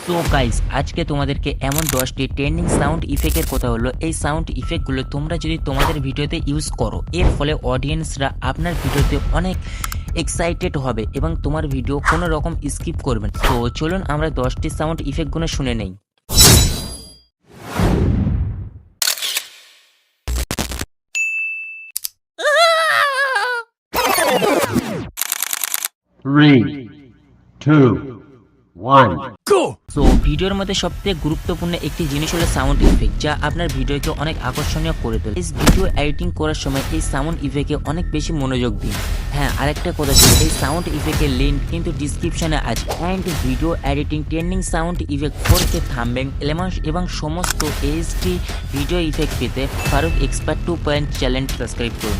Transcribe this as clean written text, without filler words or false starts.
So guys, আজকে তোমাদেরকে এমন 10টি ট্রেন্ডিং সাউন্ড ইফেক্টের কথা হলো। এই সাউন্ড ইফেক্টগুলো তোমরা যদি তোমাদের ভিডিওতে ইউজ করো, এর ফলে অডিয়েন্সরা আপনার ভিডিওতে অনেক এক্সাইটেড হবে এবং তোমার ভিডিও কোনো রকম স্কিপ করবে না। তো চলুন আমরা 10টি সাউন্ড ইফেক্টগুলো শুনে নেই। Three, two, one. সো ভিডিওর মধ্যে সবথেকে গুরুত্বপূর্ণ একটি জিনিস হলো সাউন্ড ইফেক্ট, যা আপনার ভিডিওকে অনেক আকর্ষণীয় করে তোলে। এই ভিডিও এডিটিং করার সময় এই সাউন্ড ইফেক্টে অনেক বেশি মনোযোগ দিন। হ্যাঁ, আরেকটা কথা ছিল, এই সাউন্ড ইফেক্টের লিঙ্ক কিন্তু ডিসক্রিপশনে আছে। And video editing trending sound effect 4K thumbnail elements এবং সমস্ত এইচডি ভিডিও ইফেক্ট পেতে Faruk expert 2 point channel subscribe করুন।